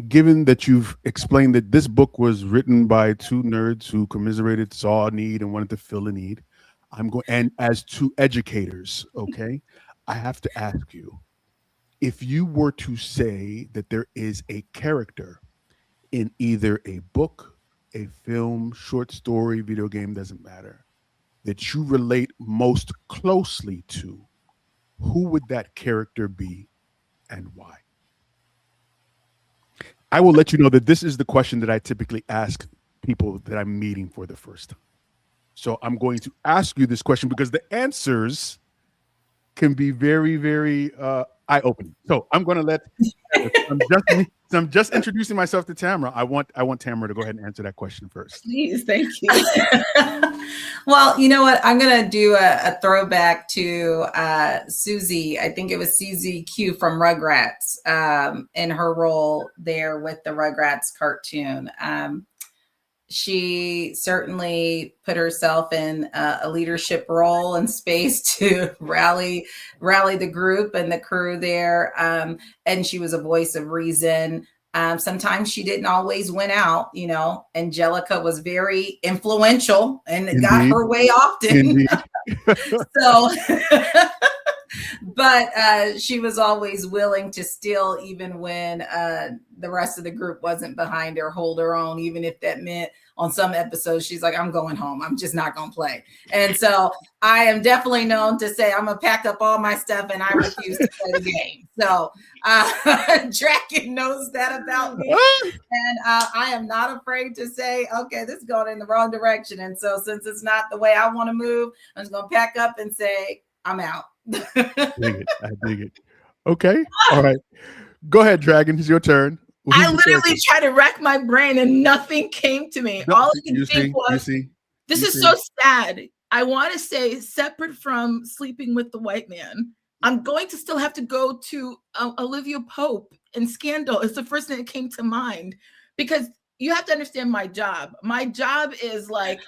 Given that you've explained that this book was written by two nerds who commiserated, saw a need, and wanted to fill a need, and as two educators, okay, I have to ask you, if you were to say that there is a character in either a book, a film, short story, video game, doesn't matter, that you relate most closely to, who would that character be and why? I will let you know that this is the question that I typically ask people that I'm meeting for the first time. So I'm going to ask you this question because the answers can be very, very eye-opening. So I'm going to let, I'm just introducing myself to Tamara. I want Tamara to go ahead and answer that question first. Please, thank you. Well, you know what? I'm going to do a throwback to Susie. I think it was Susie Q from Rugrats, in her role there with the Rugrats cartoon. She certainly put herself in a leadership role and space to rally the group and the crew there. And she was a voice of reason. Sometimes she didn't always win out, Angelica was very influential and got her way often. So, But she was always willing to still, even when the rest of the group wasn't behind her, hold her own, even if that meant on some episodes, she's like, I'm going home. I'm just not going to play. And so I am definitely known to say, I'm going to pack up all my stuff and I refuse to play the game. So Dragon knows that about me. And I am not afraid to say, okay, this is going in the wrong direction. And so since it's not the way I want to move, I'm just going to pack up and say, I'm out. I dig it. Okay. All right. Go ahead, Dragon. It's your turn. I literally tried to rack my brain and nothing came to me. All I could think was, this is so sad. I want to say, separate from sleeping with the white man, I'm going to still have to go to Olivia Pope and Scandal. It's the first thing that came to mind, because you have to understand my job. My job is like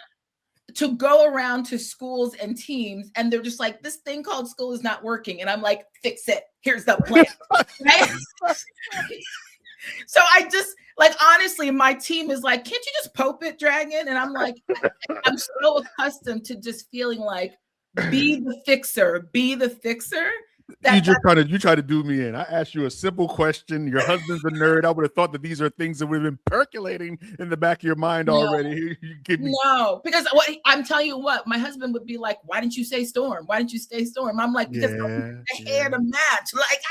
to go around to schools and teams, and they're just like, this thing called school is not working. And I'm like, fix it. Here's the plan. Right? So I just, like, honestly, my team is like, can't you just Pope it, Dragon? And I'm like, I'm so accustomed to just feeling like, be the fixer. You try to do me in. I asked you a simple question. Your husband's a nerd. I would have thought that these are things that would have been percolating in the back of your mind already. No, because I'm telling you what, my husband would be like, why didn't you say Storm? Why didn't you stay Storm? I'm like, because I want the hair to match. Like,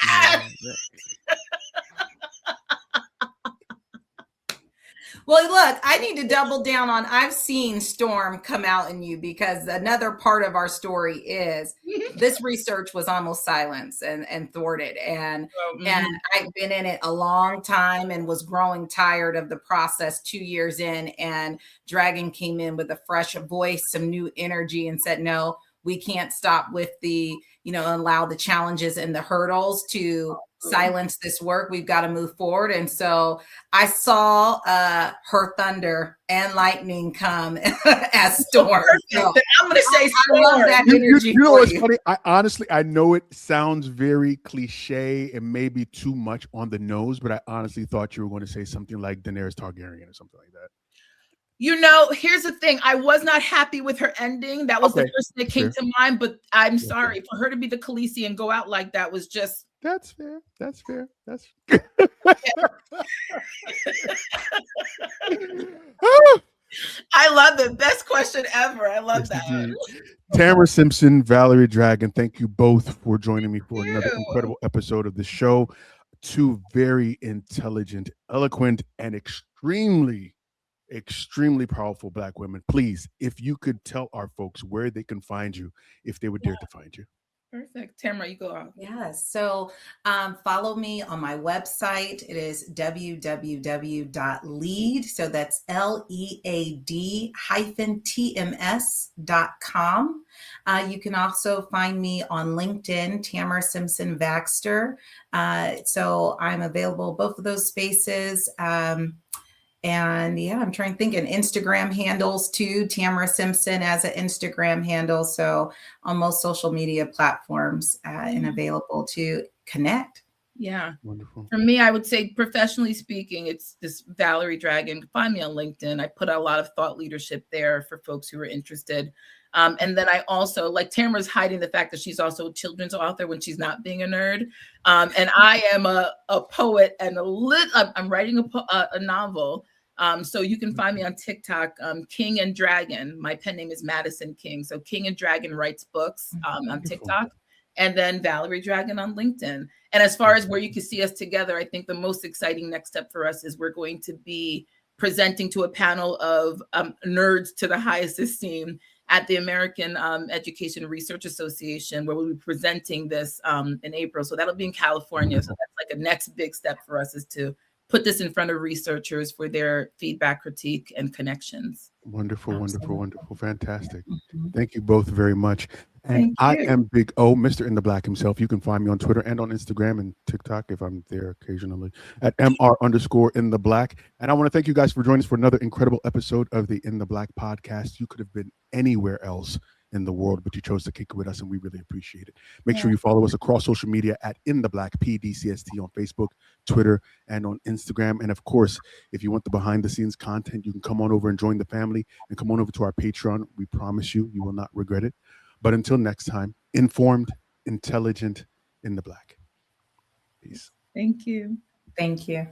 Well, look, I need to double down on, I've seen Storm come out in you, because another part of our story is this research was almost silenced and thwarted. And I've been in it a long time and was growing tired of the process 2 years in. And Dragon came in with a fresh voice, some new energy, and said, no, we can't stop with the, allow the challenges and the hurdles to silence this work. We've got to move forward. And so I saw her thunder and lightning come as Storm. So I'm going to say I love that energy. You know what's funny? I know it sounds very cliche and maybe too much on the nose, but I honestly thought you were going to say something like Daenerys Targaryen or something like that. Here's the thing. I was not happy with her ending. That was the first thing that came to mind, but I'm sorry. For her to be the Khaleesi and go out like that was just... That's fair. I love it. Best question ever. I love that. Tamara Simpson, Valerie, Dragon, thank you both for joining me for another incredible episode of the show. Two very intelligent, eloquent, and extremely powerful Black women. Please, if you could tell our folks where they can find you, if they would dare to find you. Perfect. Tamara, you go out. Yes. So follow me on my website. It is www.lead. So that's LEAD-TMS.com. You can also find me on LinkedIn, Tamara Simpson Baxter. So I'm available both of those spaces. And I'm trying to think, and Instagram handles too, Tamara Simpson as an Instagram handle. So on most social media platforms and available to connect. Yeah. Wonderful. For me, I would say, professionally speaking, it's this Valerie Dragon. Find me on LinkedIn. I put out a lot of thought leadership there for folks who are interested. And then I also, like, Tamara's hiding the fact that she's also a children's author when she's not being a nerd. And I am a poet and I'm writing a novel. So you can find me on TikTok, King and Dragon. My pen name is Madison King. So King and Dragon writes books on TikTok, and then Valerie Dragon on LinkedIn. And as far as where you can see us together, I think the most exciting next step for us is we're going to be presenting to a panel of nerds to the highest esteem at the American Education Research Association, where we'll be presenting this in April. So that'll be in California. So that's like a next big step for us, is to put this in front of researchers for their feedback, critique, and connections. Wonderful. Fantastic. Thank you both very much. And I am Big O, Mr. in the Black himself. You can find me on Twitter and on Instagram and TikTok, if I'm there occasionally, at MR_in the Black. And I want to thank you guys for joining us for another incredible episode of the In the Black podcast. You could have been anywhere else in the world, but you chose to kick it with us, and we really appreciate it. Make sure you follow us across social media at In the Black PDCST on Facebook, Twitter, and on Instagram. And of course, if you want the behind the scenes content, you can come on over and join the family and come on over to our Patreon. We promise you will not regret it. But until next time, informed, intelligent, in the Black. Peace. Thank you. Thank you.